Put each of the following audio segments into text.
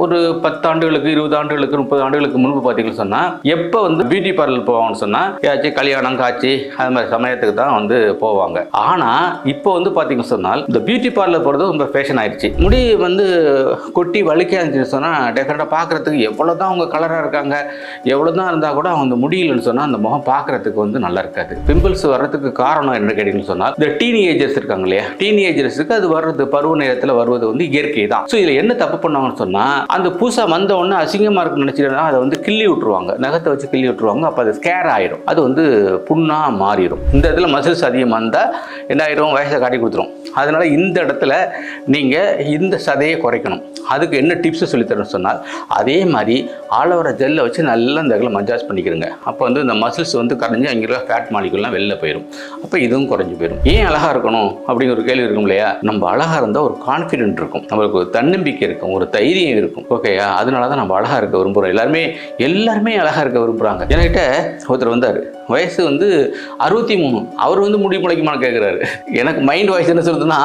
ஒரு 10 ஆண்டுகளுக்கு 20 ஆண்டுகளுக்கு 30 ஆண்டுகளுக்கு முன்பு பார்த்தீங்கன்னு சொன்னால் எப்போ வந்து பியூட்டி பார்லர் போவாங்கன்னு சொன்னால் ஏதாச்சும் கல்யாணம் காட்சி அது மாதிரி சமயத்துக்கு தான் வந்து போவாங்க. ஆனால் இப்போ வந்து பார்த்தீங்கன்னு சொன்னால் இந்த பியூட்டி பார்லர் போகிறது ரொம்ப ஃபேஷன் ஆயிடுச்சு. முடி வந்து கொட்டி வலிக்க இருந்துச்சுன்னு சொன்னால் டெஃபினட்டாக பார்க்குறதுக்கு எவ்வளோ தான் அவங்க கலராக இருக்காங்க, எவ்வளோ தான் இருந்தால் கூட அவங்க முடியலன்னு சொன்னால் அந்த முகம் பார்க்குறதுக்கு வந்து நல்லா இருக்காது. பிம்பிள்ஸ் வர்றதுக்கு காரணம் என்ன கேட்டீங்கன்னு சொன்னால் இந்த டீனேஜர்ஸ் இருக்காங்க இல்லையா, டீனேஜர்ஸுக்கு அது வர்றது பருவ நேரத்தில் வருவது வந்து இயற்கை தான். ஸோ இதில் என்ன தப்பு பண்ணுவாங்கன்னு சொன்னால் அந்த பூசா வந்த உடனே அசிங்கமாக இருக்குன்னு நினச்சிட்டா அதை வந்து கிள்ளி விட்டுருவாங்க, நகத்தை வச்சு கிள்ளி விட்டுருவாங்க. அப்போ அது ஸ்கேர் ஆயிடும், அது வந்து புண்ணாக மாறிடும். இந்த இடத்துல மசில்ஸ் அதிகமாக இருந்தால் என்ன ஆயிடும், வயசை காட்டி கொடுத்துரும். அதனால இந்த இடத்துல நீங்கள் இந்த சதையை குறைக்கணும். அதுக்கு என்ன டிப்ஸ் சொல்லித்தரேன்னு சொன்னால் அதே மாதிரி ஆலோவேரா ஜெல்லை வச்சு நல்லா இந்த இடத்துல மசாஜ் பண்ணிக்கிறங்க. அப்போ வந்து இந்த மசில்ஸ் வந்து கரைஞ்சி அங்கே இருக்க ஃபேட் மாலிகுல்லாம் வெளில போயிடும். அப்போ இதுவும் குறைஞ்சி போயிடும். ஏன் அழகாக இருக்கணும் அப்படிங்கிற ஒரு கேள்வி இருக்கும் இல்லையா. நம்ம அழகாக இருந்தால் ஒரு கான்ஃபிடென்ட் இருக்கும், நம்மளுக்கு ஒரு தன்னம்பிக்கை இருக்கும், ஒரு தைரியம் இருக்கும். ஓகேயா, அதனால தான் நம்ம அழகாக இருக்க விரும்புகிறோம். எல்லாருமே அழகாக இருக்க விரும்புகிறாங்க. என்கிட்ட ஒருத்தர் வந்தார், வயசு வந்து 63, அவர் வந்து முடி முளைக்குமான்னு கேட்குறாரு. எனக்கு மைண்ட் வாய்ஸ் என்ன சொல்லுதுன்னா,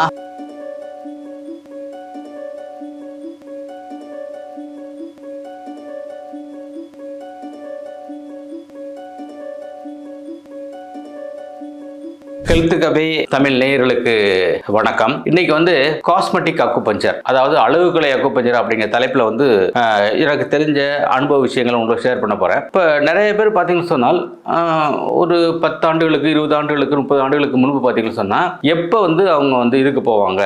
ஹெல்த் கபே தமிழ் நேயர்களுக்கு வணக்கம். இன்னைக்கு வந்து காஸ்மெட்டிக் அக்குபஞ்சர், அதாவது அழகுக்கலை அக்குபஞ்சர் அப்படிங்கிற தலைப்பில் வந்து எனக்கு தெரிஞ்ச அனுபவ விஷயங்களை உங்களுக்கு ஷேர் பண்ண போகிறேன். இப்போ நிறைய பேர் பார்த்தீங்கன்னு சொன்னால் ஒரு 10 ஆண்டுகளுக்கு 20 ஆண்டுகளுக்கு 30 ஆண்டுகளுக்கு முன்பு பார்த்தீங்கன்னு சொன்னால் எப்போ வந்து அவங்க வந்து இதுக்கு போவாங்க,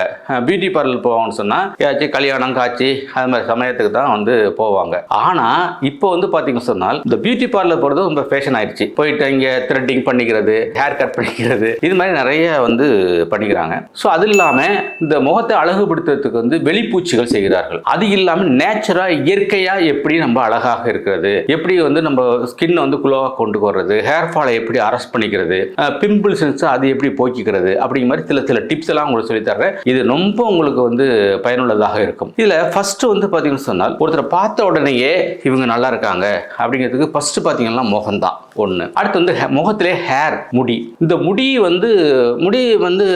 பியூட்டி பார்லர் போவாங்கன்னு சொன்னால் ஏதாச்சும் கல்யாணம் காட்சி அது மாதிரி சமயத்துக்கு தான் வந்து போவாங்க. ஆனால் இப்போ வந்து பார்த்தீங்கன்னு சொன்னால் இந்த பியூட்டி பார்லர் போகிறது ரொம்ப ஃபேஷன் ஆயிடுச்சு. போயிட்டு இங்கே த்ரெட்டிங் பண்ணிக்கிறது, ஹேர் கட் பண்ணிக்கிறது, இது மாதிரி நிறைய வந்து பண்ணிக்கிறாங்க. ஸோ அது இல்லாமல் இந்த முகத்தை அழகுபடுத்துறதுக்கு வந்து வெளிப்பூச்சிகள் செய்கிறார்கள். அது இல்லாமல் நேச்சுரலாக இயற்கையாக எப்படி நம்ம அழகாக இருக்கிறது, எப்படி வந்து நம்ம ஸ்கின்னை வந்து குளோவாக கொண்டு வர்றது, ஹேர் ஃபாலை எப்படி அரெஸ்ட் பண்ணிக்கிறது, பிம்பிள்ஸ் அது எப்படி போக்கிக்கிறது அப்படிங்கிற மாதிரி சில டிப்ஸ் எல்லாம் உங்களுக்கு சொல்லித்தர்றேன். இது ரொம்ப உங்களுக்கு வந்து பயனுள்ளதாக இருக்கும். இதில் ஃபர்ஸ்ட் வந்து பார்த்தீங்கன்னு சொன்னால் ஒருத்தரை பார்த்த உடனேயே இவங்க நல்லா இருக்காங்க அப்படிங்கிறதுக்கு ஃபர்ஸ்ட் பார்த்தீங்கன்னா முகம் தான் ஒன்று. அடுத்து வந்து முகத்திலே ஹேர், முடி. இந்த முடி வந்து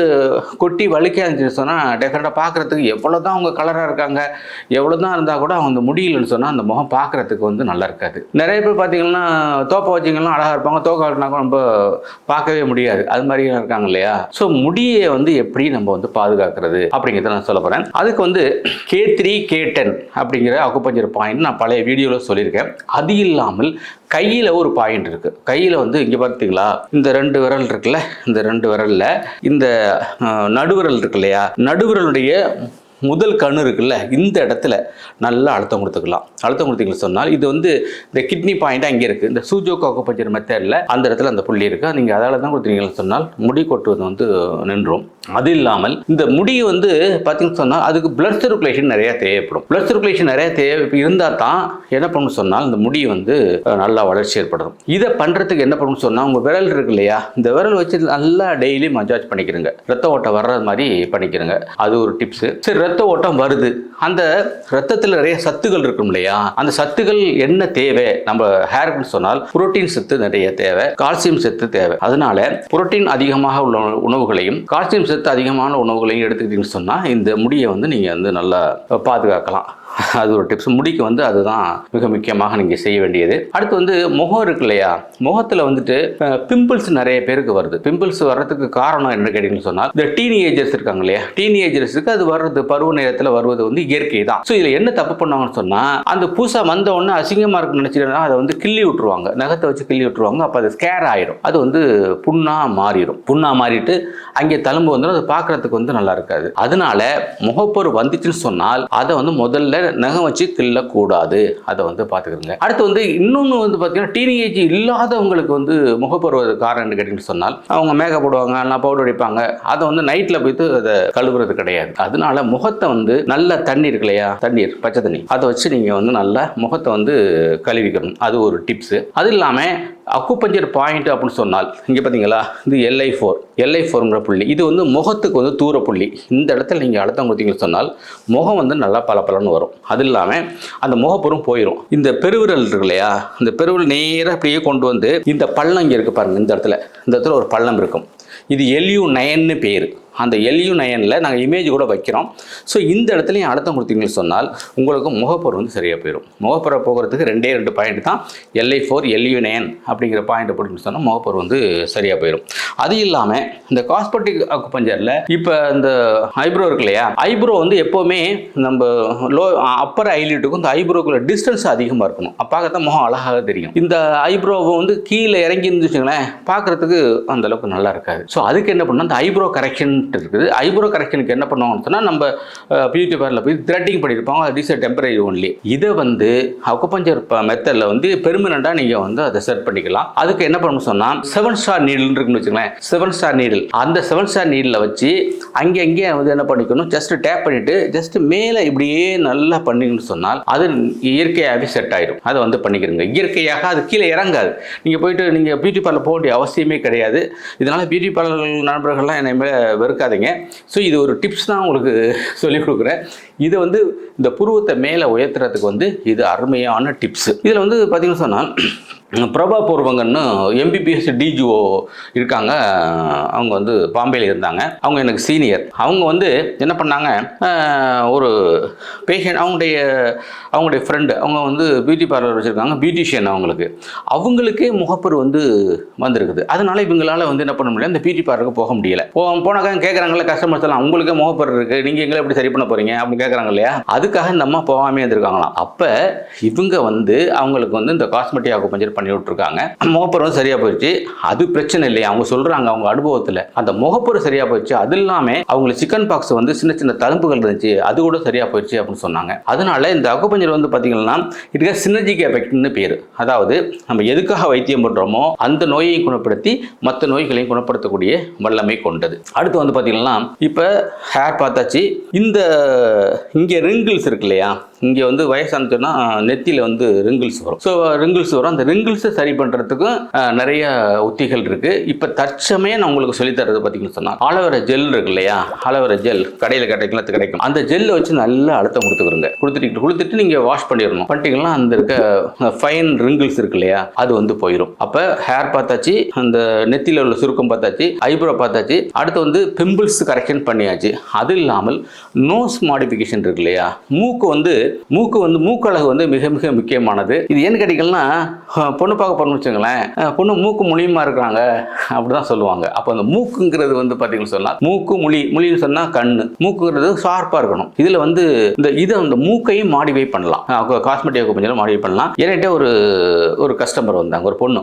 கொட்டி வலிக்க இருந்துச்சுன்னு சொன்னால் டெஃபினட்டாக பார்க்குறதுக்கு எவ்வளோ தான் அவங்க கலராக இருக்காங்க, எவ்வளோ தான் இருந்தால் கூட அவங்க முடியலன்னு சொன்னால் அந்த முகம் பார்க்குறதுக்கு வந்து நல்லா இருக்காது. நிறைய பேர் பார்த்தீங்கன்னா தோப்பை வச்சிங்கன்னா அழகாக இருப்பாங்க, தோக்கை வச்சினாக்கா நம்ம பார்க்கவே முடியாது, அது மாதிரி இருக்காங்க இல்லையா. ஸோ முடியை வந்து எப்படி நம்ம வந்து பாதுகாக்கிறது அப்படிங்கிறத நான் சொல்ல போகிறேன். அதுக்கு வந்து K3 K10 அப்படிங்கிற அக்குபஞ்சர் பாயிண்ட் நான் பழைய வீடியோவில் சொல்லியிருக்கேன். அது இல்லாமல் கையில் ஒரு பாயிண்ட் இருக்குது. கையில் வந்து இங்கே பார்த்தீங்களா, இந்த 2 விரல் இருக்குல்ல, இந்த 2 விரலில் இந்த நடுவிரல் இருக்கு இல்லையா, நடுவிரலுடைய முதல் கண்ணு இருக்குல்ல, இந்த இடத்துல நல்லா அழுத்தம் கொடுத்துக்கலாம். அழுத்தம் கொடுத்தீங்கன்னு சொன்னால் இது வந்து இந்த கிட்னி பாயிண்ட்டாக அங்கே இருக்குது. இந்த சூஜோக்கு அக்குபஞ்சர் மெத்தடில் அந்த இடத்துல அந்த புள்ளி இருக்குது. நீங்கள் அதால் தான் கொடுத்தீங்கன்னு சொன்னால் முடி கொட்டுவது வந்து நின்றும். அது இல்லாமல் இந்த முடி வந்து பார்த்தீங்கன்னு சொன்னால் அதுக்கு பிளட் சர்க்குலேஷன் நிறையா தேவைப்படும். பிளட் சர்க்குலேஷன் நிறையா இருந்தால் தான் என்ன பண்ணணும்னு சொன்னால் இந்த முடி வந்து நல்லா வளர்ச்சி ஏற்படும். இதை பண்ணுறதுக்கு என்ன பண்ணணும்னு சொன்னால் உங்கள் விரல் இருக்கு இல்லையா, இந்த விரல் வச்சு நல்லா டெய்லி மசாஜ் பண்ணிக்கிறங்க, ரத்த ஓட்டம் வர்றது மாதிரி பண்ணிக்கிறங்க. அது ஒரு டிப்ஸு. சரி, ரத்த ஓட்டம் வருது, அந்த ரத்தத்தில் நிறைய சத்துக்கள் இருக்கும் இல்லையா, அந்த சத்துக்கள் என்ன தேவை நம்ம ஹேர்னு சொன்னால் புரோட்டீன் சத்து நிறைய தேவை, கால்சியம் சத்து தேவை. அதனால புரோட்டீன் அதிகமாக உள்ள உணவுகளையும் கால்சியம் சத்து அதிகமான உணவுகளையும் எடுத்துக்கிட்டீங்கன்னு சொன்னால் இந்த முடியை வந்து நீங்கள் வந்து நல்லா பாதுகாக்கலாம். அது ஒரு டிப்ஸ். முடிக்கு வந்து அதுதான் மிக முக்கியமாக நீங்கள் செய்ய வேண்டியது. அடுத்து வந்து முகம் இருக்கு இல்லையா, முகத்தில் வந்துட்டு பிம்பிள்ஸ் நிறைய பேருக்கு வருது. பிம்பிள்ஸ் வர்றதுக்கு காரணம் என்ன கேட்டீங்கன்னு சொன்னால் இந்த டீனேஜர்ஸ் இருக்காங்க இல்லையா, டீனேஜர்ஸுக்கு அது வர்றது பருவ நேரத்தில் வருவது வந்து இயற்கை தான். ஸோ இதில் என்ன தப்பு பண்ணுவாங்கன்னு சொன்னால் அந்த பூசா வந்த உடனே அசிங்கமாக இருக்குன்னு நினச்சிட்டா அதை வந்து கிள்ளி விட்டுருவாங்க, நகத்தை வச்சு கிள்ளி விட்டுருவாங்க. அப்போ அது ஸ்கேர் ஆகிடும், அது வந்து புண்ணாக மாறிடும். புண்ணாக மாறிட்டு அங்கே தழும்பு வந்துடும், அது பார்க்குறதுக்கு வந்து நல்லா இருக்காது. அதனால முகப்பொரு வந்துச்சுன்னு சொன்னால் அதை வந்து முதல்ல நகம் வச்சு கிள்ளக்கூடாது, அதை வந்து பார்த்துக்கிறங்க. அடுத்து வந்து இன்னொன்று வந்து பார்த்தீங்கன்னா டீனேஜ் இல்லாதவங்களுக்கு வந்து முகப்பருவது காரணம் என்ன கேட்டீங்கன்னு சொன்னால் அவங்க மேக்கப் போடுவாங்க, நல்லா பவுடர் அடிப்பாங்க, அதை வந்து நைட்டில் போய்ட்டு அதை கழுவுறது கிடையாது. அதனால முகத்தை வந்து நல்ல தண்ணி இருக்கு இல்லையா, தண்ணீர் பச்சை தண்ணி, அதை வச்சு நீங்கள் வந்து நல்லா முகத்தை வந்து கழுவிக்கணும். அது ஒரு டிப்ஸு. அது இல்லாமல் அக்குபஞ்சர் பாயிண்ட் அப்படின்னு சொன்னால் இங்கே பார்த்தீங்களா, இது LI4ங்கிற புள்ளி, இது வந்து முகத்துக்கு வந்து தூர புள்ளி. இந்த இடத்துல நீங்கள் அழுத்தம் கொடுத்தீங்கன்னு சொன்னால் முகம் வந்து நல்லா பளபளன்னு வரும். அது இல்லாமல் அந்த முகப்பொரும் போயிடும். இந்த பெருவிரல் இருக்கு இல்லையா, இந்த பெருவிரல் நேராக அப்படியே கொண்டு வந்து இந்த பள்ளம் இங்கே இருக்குது பாருங்கள், இந்த இடத்துல ஒரு பள்ளம் இருக்கும். இது LU9ன்னு பேர். அந்த LU9ல் நாங்கள் இமேஜ் கூட வைக்கிறோம். ஸோ இந்த இடத்துலையும் அழுத்தம் கொடுத்தீங்கன்னு சொன்னால் உங்களுக்கு முகப்பரு வந்து சரியாக போயிடும். முகப்பரை போகிறதுக்கு 2 பாயிண்ட் தான், LI4 LU9 அப்படிங்கிற பாயிண்ட் போட்டுன்னு சொன்னால் முகப்பரு வந்து சரியாக போயிடும். அது இல்லாமல் இந்த காஸ்மெட்டிக் அக்குபஞ்சரில் இப்போ இந்த ஐப்ரோ இருக்கு இல்லையா, ஐப்ரோ வந்து எப்போவுமே நம்ம அப்பர் ஐலிட்டுக்கும் இந்த ஐப்ரோக்குள்ள டிஸ்டன்ஸ் அதிகமாக இருக்கணும். பார்க்கத்தான் முகம் அழகாக தெரியும். இந்த ஐப்ரோவை வந்து கீழே இறங்கி இருந்துச்சுங்களேன் பார்க்குறதுக்கு அந்த அளவுக்கு நல்லா இருக்காது. ஸோ அதுக்கு என்ன பண்ணணும், அந்த ஐப்ரோ கரெக்ஷன் இருக்குது. ஐப்ரோ கரெக்ஷனுக்கு என்ன பண்ணுவாங்கன்னு சொன்னால் நம்ம பியூட்டி பார்லர் போய் த்ரெட்டிங் பண்ணியிருப்பாங்க, அது இஸ் டெம்பரரி ஒன்லி. இதை வந்து அக்குபஞ்சர் மெத்தடில் வந்து பெர்மனண்டாக நீங்கள் வந்து அதை செட் பண்ணிக்கலாம். அதுக்கு என்ன பண்ணணும்னு சொன்னால் 7 ஸ்டார் நீடில் இருக்குன்னு வச்சுக்கோங்களேன், 7 ஸ்டார் நீடில், அந்த 7 ஸ்டார் நீடில் வச்சு அங்கே வந்து என்ன பண்ணிக்கணும், ஜஸ்ட் டேப் பண்ணிவிட்டு ஜஸ்ட் மேலே இப்படியே நல்லா பண்ணிங்கன்னு சொன்னால் அது இயற்கையாகவே செட் ஆகிடும். அதை வந்து பண்ணிக்கிறங்க இயற்கையாக, அது கீழே இறங்காது. நீங்கள் போயிட்டு நீங்கள் பியூட்டி பார்லர் போக வேண்டிய அவசியமே கிடையாது. இதனால் பியூட்டி பார்லர் நண்பர்கள்லாம் என்னை மேலே வெறுக்காதீங்க. ஸோ இது ஒரு டிப்ஸ் தான் உங்களுக்கு சொல்லிக் கொடுக்குறேன். இது வந்து இந்த புருவத்தை மேலே உயர்த்துறதுக்கு வந்து இது அருமையான டிப்ஸ். இதில் வந்து பார்த்தீங்கன்னு சொன்னால் பிரபா பூர்வங்கன்னு MBBS DGO இருக்காங்க. அவங்க வந்து பாம்பேயில் இருந்தாங்க. அவங்க எனக்கு சீனியர். அவங்க வந்து என்ன பண்ணாங்க, ஒரு பேஷண்ட் அவங்களுடைய ஃப்ரெண்டு, அவங்க வந்து பியூட்டி பார்லர் வச்சுருக்காங்க, பியூட்டிஷியன். அவங்களுக்கே முகப்பரு வந்து வந்திருக்குது. அதனால இவங்களால வந்து என்ன பண்ண முடியல, இந்த பியூட்டி பார்லருக்கு போக முடியல. போனாக்கா கேட்குறாங்களே கஸ்டமர்ஸ் எல்லாம், உங்களுக்கே முகப்பரு இருக்குது, நீங்கள் எங்களை எப்படி சரி பண்ண போகிறீங்க அப்படின்னு கேட்குறாங்க இல்லையா, அதுக்காக இந்த அம்மா போகாமே இருந்திருக்காங்களாம். அப்போ இவங்க வந்து அவங்களுக்கு வந்து இந்த காஸ்மெட்டிக் அக்குபஞ்சர் பண்ணி விட்டுருக்காங்க. முகப்பரு சரியா போயிடுச்சு. அது பிரச்சனை இல்லையா, அவங்க சொல்றாங்க அவங்க அனுபவத்தில் அந்த முகப்பரு சரியா போயிடுச்சு. அது இல்லாம அவங்களுக்கு சிக்கன் பாக்ஸ் வந்து சின்ன சின்ன தழும்புகள் இருந்துச்சு, அது கூட சரியா போயிடுச்சு அப்படின்னு சொன்னாங்க. அதனால இந்த அக்குபஞ்சர் வந்து பாத்தீங்கன்னா இதுக்கு சினர்ஜிக் எஃபெக்ட்னு பேரு. அதாவது நம்ம எதுக்காக வைத்தியம் பண்றோமோ அந்த நோயை குணப்படுத்தி மற்ற நோய்களையும் குணப்படுத்தக்கூடிய வல்லமை கொண்டது. அடுத்து வந்து பாத்தீங்கன்னா இப்ப ஹேர் பார்த்தாச்சு. இங்க ரிங்கிள்ஸ் இருக்கு இல்லையா, இங்கே வந்து வயசானுச்சுன்னா நெத்தியில் வந்து ரிங்கிள்ஸ் வரும். ஸோ ரிங்கிள்ஸ் வரும். அந்த ரிங்கிள்ஸை சரி பண்ணுறதுக்கும் நிறைய உத்திகள் இருக்குது. இப்போ தற்சமயம் நான் உங்களுக்கு சொல்லித்தரது பார்த்தீங்கன்னு சொன்னால் ஆலோவேரா ஜெல் இருக்கு இல்லையா, ஆலோவேரா ஜெல் கடையில் கிடைக்கும். அந்த ஜெல்லை வச்சு நல்லா அழுத்தம் கொடுத்துட்டு நீங்கள் வாஷ் பண்ணிடணும். பண்ணிட்டீங்கன்னா அந்த இருக்க ஃபைன் ரிங்கிள்ஸ் இருக்கு இல்லையா, அது வந்து போயிடும். அப்போ ஹேர் பார்த்தாச்சு, அந்த நெத்தியில் உள்ள சுருக்கம் பார்த்தாச்சு, ஐப்ரோ பார்த்தாச்சு. அடுத்து வந்து பிம்பிள்ஸ் கரெக்ஷன் பண்ணியாச்சு. அது இல்லாமல் நோஸ் மாடிஃபிகேஷன் இருக்கு இல்லையா, மூக்கழகு வந்து மிக மிக முக்கியமானது. இது ஏன்னு கேட்டீங்கன்னா, பொண்ணு பார்க்க போறோம்னு வச்சுங்களேன், பொண்ணு மூக்கு முழியுமா இருக்கிறாங்க அப்படிதான் சொல்லுவாங்க. அப்போ அந்த மூக்குங்கிறது வந்து பார்த்தீங்கன்னு சொன்னால் மூக்கு முழின்னு சொன்னால் கண்ணு, மூக்குங்கிறது ஷார்ப்பாக இருக்கணும். இதில் வந்து அந்த மூக்கையும் மாடிஃபை பண்ணலாம், காஸ்மெட்டிக் அக்குபஞ்சர் மாடிஃபை பண்ணலாம். என்கிட்ட ஒரு கஸ்டமர் வந்தாங்க, ஒரு பொண்ணு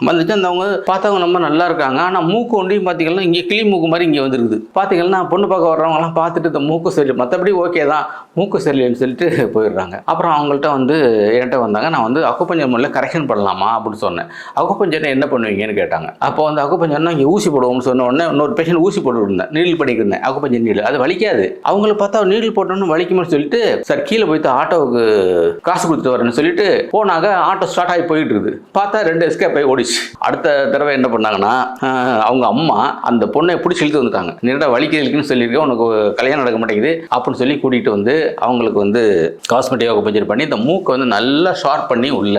வந்துச்சு. அவங்க பார்த்தவங்க ரொம்ப நல்லா இருக்காங்க. ஆனால் மூக்கு ஒன்றையும் பார்த்தீங்கன்னா இங்கே கிளி மூக்கு மாதிரி இங்கே வந்துருக்குது. பார்த்தீங்கன்னா பொண்ணு பார்க்க வர்றவங்கலாம் பார்த்துட்டு இந்த மூக்கு சரி, மற்றபடி ஓகே தான், மூக்கு சரியில்லைன்னு சொல்லிட்டு போயிடுறாங்க. அப்புறம் அவங்கள்ட்ட வந்து என்கிட்ட வந்தாங்க. நான் வந்து அக்குபஞ்சர் முறையில் கரெக்ஷன் பண்ணலாமா அப்படின்னு சொன்னேன். அக்குபஞ்சர் என்ன பண்ணுவீங்கன்னு கேட்டாங்க. அப்போ வந்து அக்குபஞ்சர்னா இங்கே ஊசி போடுவோம்னு சொன்ன உடனே இன்னொரு பேஷண்ட் ஊசி போட்டுருந்தேன், நீடில் பண்ணிக்கிருந்தேன். அக்குபஞ்சர் நீடில் அது வலிக்காது. அவங்கள பார்த்தா நீடில் போட்டோன்னு வலிக்கும்னு சொல்லிட்டு சார் கீழே போய்த்து ஆட்டோவுக்கு காசு கொடுத்துட்டு வரேன்னு சொல்லிட்டு போனாங்க. ஆட்டோ ஸ்டார்ட் ஆகி போயிட்டு இருக்குது. பார்த்தா 2 எஸ்கேப் ஆகி ஓடிச்சு. அடுத்த தடவை என்ன பண்ணாங்கன்னா, அவங்க அம்மா அந்த பொண்ணை பிடிச்சி இழுத்து வந்துட்டாங்க. நீடா வலிக்குன்னு சொல்லியிருக்கேன், உனக்கு கல்யாணம் நடக்க மாட்டேங்குது அப்படின்னு சொல்லி கூட்டிகிட்டு வந்து அவங்களுக்கு வந்து காஸ்மெட்டிக் அக்குபஞ்சர் பண்ணி இந்த மூக்கை வந்து நல்லா ஷார்ப் பண்ணி உள்ள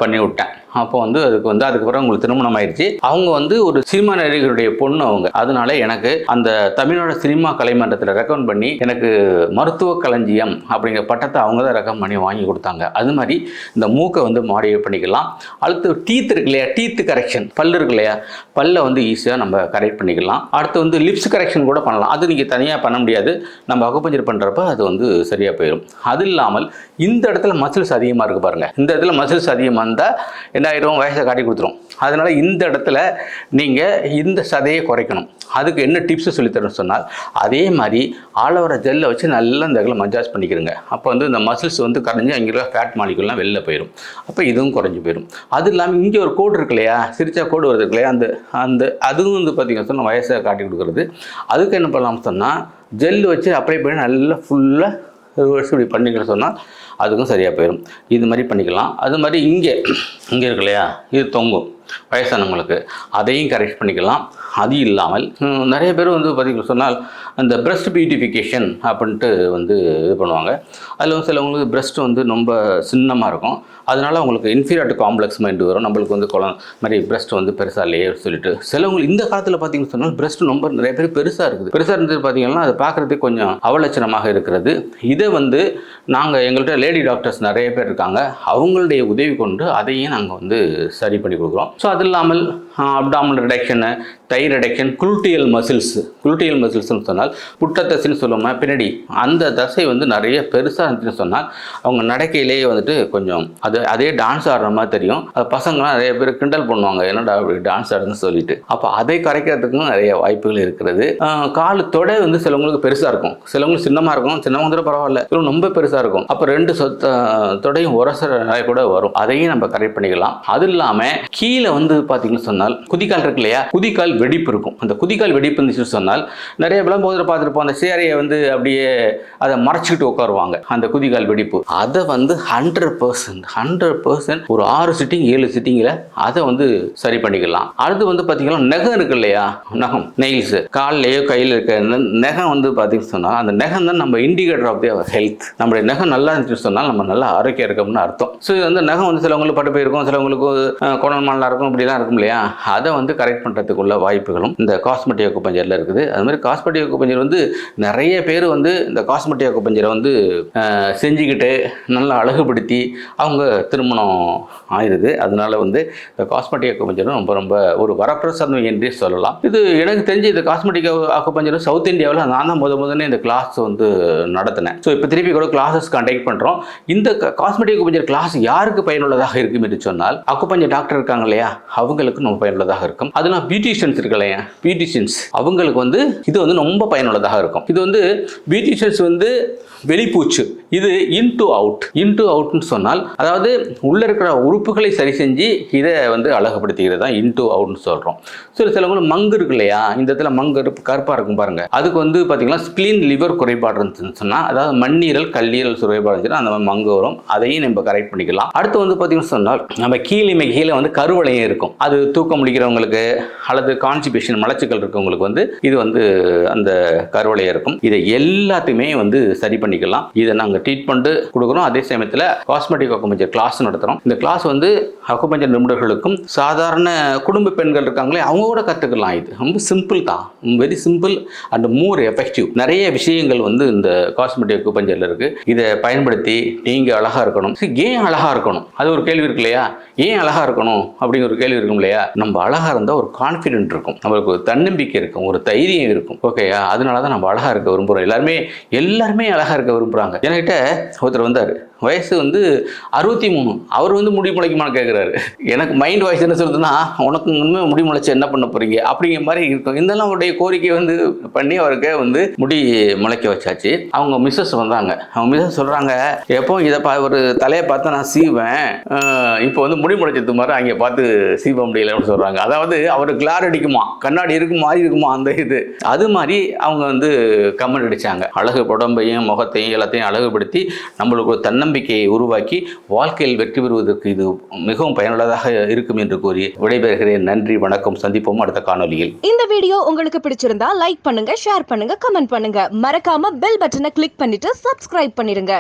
பண்ணி விட்டேன். அப்போ வந்து அதுக்கப்புறம் உங்களுக்கு திருமணம் ஆயிடுச்சு. அவங்க வந்து ஒரு சினிமா நடிகருடைய பொண்ணு அவங்க. அதனால எனக்கு அந்த தமிழ்நாடு சினிமா கலைமன்றத்தில் ரெக்கமெண்ட் பண்ணி எனக்கு மருத்துவ களஞ்சியம் அப்படிங்கிற பட்டத்தை அவங்க தான் ரெக்கமெண்ட் பண்ணி வாங்கி கொடுத்தாங்க. அது மாதிரி இந்த மூக்கை வந்து மாடிஃபை பண்ணிக்கலாம். அடுத்து டீத் இருக்கு இல்லையா, டீத் கரெக்ஷன், பல் இருக்கு இல்லையா, பல்லை வந்து ஈஸியாக நம்ம கரெக்ட் பண்ணிக்கலாம். அடுத்து வந்து லிப்ஸ் கரெக்ஷன் கூட பண்ணலாம். அது நீங்கள் தனியாக பண்ண முடியாது, நம்ம அக்குபஞ்சர் பண்ணுறப்ப அது வந்து சரியாக போயிடும். அது இல்லாமல் இந்த இடத்துல மசில்ஸ் அதிகமாக இருக்குது பாருங்கள், இந்த இடத்துல மசில்ஸ் அதிகமாக இருந்தால் என்னாயிரும், வயசை காட்டி கொடுத்துரும். அதனால இந்த இடத்துல நீங்கள் இந்த சதையை குறைக்கணும். அதுக்கு என்ன டிப்ஸ் சொல்லித்தரேன்னு சொன்னால், அதே மாதிரி ஆலோவேரா ஜெல்லை வச்சு நல்லா இந்த இடத்துல மசாஜ் பண்ணிக்கிறங்க. அப்போ வந்து இந்த மசில்ஸ் வந்து கரைஞ்சி அங்கே இருக்க ஃபேட் மாலிகுல்லாம் வெளில போயிடும். அப்போ இதுவும் குறைஞ்சி போயிடும். அது இல்லாமல் இங்கே ஒரு கோடு இருக்கு இல்லையா, சிரிச்சா கோடு வருது இல்லையா, அதுவும் வந்து பார்த்தீங்கன்னா சொன்னால் வயசை காட்டி கொடுக்குறது. அதுக்கு என்ன பண்ணலாம்னு சொன்னால், ஜெல் வச்சு அப்ளை பண்ணி நல்லா ஃபுல்லாக ரிவர்ஸ் இப்படி பண்ணிக்கணும்னு சொன்னால் அதுக்கும் சரியாக போயிடும். இது மாதிரி பண்ணிக்கலாம். அது மாதிரி இங்கே இருக்கு இல்லையா, இது தொங்கும். வயசானவங்களுக்கு, அதையும் கரெக்ட் பண்ணிக்கலாம். அது இல்லாமல் நிறைய பேர் வந்து பார்த்திங்கன்னு சொன்னால் அந்த பிரஸ்ட் பியூட்டிஃபிகேஷன் அப்படின்ட்டு வந்து இது பண்ணுவாங்க. அதில் வந்து சிலவங்களுக்கு பிரஸ்ட் வந்து ரொம்ப சின்னமாக இருக்கும். அதனால் அவங்களுக்கு இன்ஃபீரியாரிட்டி காம்ப்ளெக்ஸ் மைண்ட் வரும். நம்மளுக்கு வந்து மாதிரி பிரஸ்ட் வந்து பெருசாக இல்லையே சொல்லிட்டு சிலவங்க இந்த காலத்தில் பார்த்தீங்கன்னு சொன்னால் பிரஸ்ட் ரொம்ப நிறைய பேர் பெருசாக இருக்குது. பெருசாக இருந்தது பார்த்தீங்கன்னா அது பார்க்குறதுக்கு கொஞ்சம் அவலட்சணமாக இருக்கிறது. இதை வந்து நாங்கள் எங்கள்கிட்ட லேடி டாக்டர்ஸ் நிறைய பேர் இருக்காங்க. அவங்களுடைய உதவி கொண்டு அதையும் நாங்கள் வந்து சரி பண்ணி கொடுக்குறோம். ஸோ அது இல்லாமல் அப்டாமினல் ரிடக்ஷனு, தை ரிடக்ஷன், குளுட்டியல் மசில்ஸ்னு சொன்னால் புட்டத்தசைன்னு சொல்லுவோம் பின்னாடி, அந்த தசை வந்து நிறைய பெருசாக இருந்துச்சுன்னு சொன்னால் அவங்க நடக்கையிலேயே வந்துட்டு கொஞ்சம் அதே டான்ஸ் ஆடுற மாதிரி தெரியும். அது பசங்களாம் நிறைய பேர் கிண்டல் பண்ணுவாங்க, என்னடா அப்படி டான்ஸ் ஆடுன்னு சொல்லிட்டு. அப்போ அதை கரைக்கிறதுக்கும் நிறைய வாய்ப்புகள் இருக்கிறது. கால் தொடை வந்து சிலவங்களுக்கு பெருசாக இருக்கும், சிலவங்களுக்கு சின்னமாக இருக்கும். சின்னவங்க பரவாயில்ல, ரொம்ப பெருசாக இருக்கும். அப்போ 2 தொடையும் உரசுற நிலை கூட வரும். அதையும் நம்ம கரெக்ட் பண்ணிக்கலாம். அது இல்லாமல் கீழே வந்து பார்த்தீங்கன்னு சொன்னால் குதிக்கால் இருக்கு இல்லையா, குதிக்கால் வெடிப்பு இருக்கும். அந்த குதிக்கால் வெடிப்பு இருந்துச்சுன்னு சொன்னால் நிறைய விளம்போதில் பார்த்துருப்போம், அந்த சேரையை வந்து அப்படியே அதை மறைச்சிக்கிட்டு உட்காருவாங்க. அந்த குதிக்கால் வெடிப்பு அதை வந்து 100% ஒரு 6 சிட்டிங் 7 சிட்டிங்கில் அதை வந்து சரி பண்ணிக்கலாம். அடுத்து வந்து பார்த்தீங்கன்னா நகம் இருக்கு இல்லையா, நகம் நெயில்ஸ் கால்லையோ கையில் இருக்க நகம் வந்து பார்த்தீங்கன்னு சொன்னால் அந்த நகம் தான் நம்ம இண்டிகேட்டர் ஆஃப் தி ஹெல்த். நம்மளுடைய நகம் நல்லா இருந்துச்சுன்னு சொன்னால் நம்ம நல்லா ஆரோக்கியம் இருக்கோம்னு அர்த்தம். ஸோ இது வந்து நகம் வந்து சிலவங்களுக்கு பட்டு போயிருக்கும், சிலவங்களுக்கு குணல் நல்லா இருக்கும், இப்படிலாம் இருக்கும் இல்லையா. அதை வந்து கரெக்ட் பண்ணுறதுக்குள்ள வாய்ப்புகளும் இந்த காஸ்மெட்டிக் அக்குபஞ்சரில் இருக்குது. அது மாதிரி காஸ்மெட்டிக் அக்குபஞ்சர் வந்து நிறைய பேர் வந்து இந்த காஸ்மெட்டிக் அக்குபஞ்சரை வந்து செஞ்சுக்கிட்டு நல்லா அழகுபடுத்தி அவங்க திருமணம் ஆயிடுது. அதனால வந்து இந்த காஸ்மெட்டிக் அக்குபஞ்சரும் ரொம்ப ஒரு வரப்பிரசாதம் என்றே சொல்லலாம். இது எனக்கு தெரிஞ்சு இந்த காஸ்மெட்டிக் அக்குபஞ்சர் சவுத் இந்தியாவில் நான் தான் முதல்ல இந்த கிளாஸ் வந்து நடத்தினேன். ஸோ இப்போ திருப்பி கூட கிளாஸஸ் கண்டக்ட் பண்ணுறோம். இந்த காஸ்மெட்டிக் அக்குபஞ்சர் கிளாஸ் யாருக்கு பயனுள்ளதாக இருக்கும் என்று சொன்னால் அக்குபஞ்சர் டாக்டர் இருக்காங்க இல்லையா, அவங்களுக்கு ரொம்ப பயனுள்ளதாக இருக்கும். அதெல்லாம் பியூட்டிஷியன்ஸ் இருக்கு இல்லையா, பியூட்டிஷியன்ஸ் அவங்களுக்கு வந்து இது வந்து ரொம்ப பயனுள்ளதாக இருக்கும். இது வந்து பியூட்டிஷியன்ஸ் வந்து வெளிப்பூச்சு, இது இன்டு அவுட்னு சொன்னால் அதாவது உள்ள இருக்கிற உறுப்புகளை சரி செஞ்சு இதை வந்து அழகுபடுத்திக்கிறது தான் இன்டு அவுட்னு சொல்கிறோம். சிலவங்க மங்கு இருக்கு இல்லையா, இந்த இடத்துல மங்கு கருப்பாக இருக்கும் பாருங்க, அதுக்கு வந்து பார்த்தீங்கன்னா ஸ்பிளீன் லிவர் குறைபாடு இருந்துச்சுன்னு சொன்னால், அதாவது மண்ணீரல் கல்லீரல் குறைபாடு இருந்துச்சுன்னா அந்த மாதிரி மங்கு வரும். அதையும் நம்ம கரெக்ட் பண்ணிக்கலாம். அடுத்து வந்து பார்த்தீங்கன்னு சொன்னால் நம்ம கீழே வந்து கருவளையம் இருக்கும். அது தூக்கம் முடிக்கிறவங்களுக்கு அல்லது கான்ஸ்டிபேஷன் மலச்சிக்கல் இருக்கவங்களுக்கு வந்து இது வந்து அந்த கருவளையம் இருக்கும். இதை எல்லாத்தையுமே வந்து சரி பண்ணிக்கலாம். இதை நாங்கள் ட்ரீட்மெண்ட் கொடுக்குறோம். அதே சமயத்தில் காஸ்மெட்டிக் அக்குபஞ்சர் கிளாஸ் நடத்துகிறோம். இந்த கிளாஸ் வந்து அக்குபஞ்சர் நிபுணர்களுக்கும் சாதாரண குடும்ப பெண்கள் இருக்காங்களே அவங்க கூட கற்றுக்கலாம். இது ரொம்ப சிம்பிள் தான், very simple and more effective. நிறைய விஷயங்கள் வந்து இந்த காஸ்மெட்டிக் அக்குபஞ்சரில் இருக்குது. இதை பயன்படுத்தி நீங்கள் அழகாக இருக்கணும். ஏன் அழகாக இருக்கணும் அது ஒரு கேள்வி இருக்கு இல்லையா, ஏன் அழகாக இருக்கணும் அப்படிங்கிற ஒரு கேள்வி இருக்கும் இல்லையா. நம்ம அழகாக இருந்தால் ஒரு கான்ஃபிடென்ட் இருக்கும், நம்மளுக்கு ஒரு தன்னம்பிக்கை இருக்கும், ஒரு தைரியம் இருக்கும். ஓகேயா, அதனால தான் நம்ம அழகாக இருக்க விரும்புகிறோம். எல்லாருமே அழகாக இருக்க விரும்புகிறாங்க. என்கிட்ட ஒருத்தர் வந்தார், வயசு வந்து 63, அவர் வந்து முடி முளைக்குமான்னு கேட்குறாரு. எனக்கு மைண்ட் வாய்ஸ் என்ன சொல்லுதுன்னா, உனக்கு உண்மை முடி முளைச்சி என்ன பண்ண போறீங்க அப்படிங்கிற மாதிரி இருக்கும். இதெல்லாம் உடைய கோரிக்கை வந்து பண்ணி அவருக்கு வந்து முடி முளைக்க வச்சாச்சு. அவங்க மிஸ்ஸஸ் வந்தாங்க. அவங்க மிஸ்ஸஸ் சொல்கிறாங்க, எப்போ இதை ஒரு தலையை பார்த்து நான் சீவேன், இப்போ வந்து முடி முளைச்சது மாதிரி அங்கே பார்த்து சீவ முடியலன்னு சொல்கிறாங்க. அதாவது அவர் கிளார் அடிக்குமா, கண்ணாடி இருக்குமா அந்த இது அது மாதிரி அவங்க வந்து கமெண்ட் அடித்தாங்க. அழகு உடம்பையும் முகத்தையும் எல்லாத்தையும் அழகுபடுத்தி நம்மளுக்கு ஒரு தன்னம்பிக்கையை உருவாக்கி வாழ்க்கையில் வெற்றி பெறுவதற்கு இது மிகவும் பயனுள்ளதாக இருக்கும் என்று கூறி விடைபெறுகிறேன். நன்றி, வணக்கம். சந்திப்போம் அடுத்த காணொலியில். இந்த வீடியோ உங்களுக்கு பிடிச்சிருந்தா லைக் பண்ணுங்க, ஷேர் பண்ணுங்க, கமெண்ட் பண்ணுங்க. மறக்காம பெல் பட்டனை கிளிக் பண்ணிட்டு சப்ஸ்கிரைப் பண்ணிருங்க.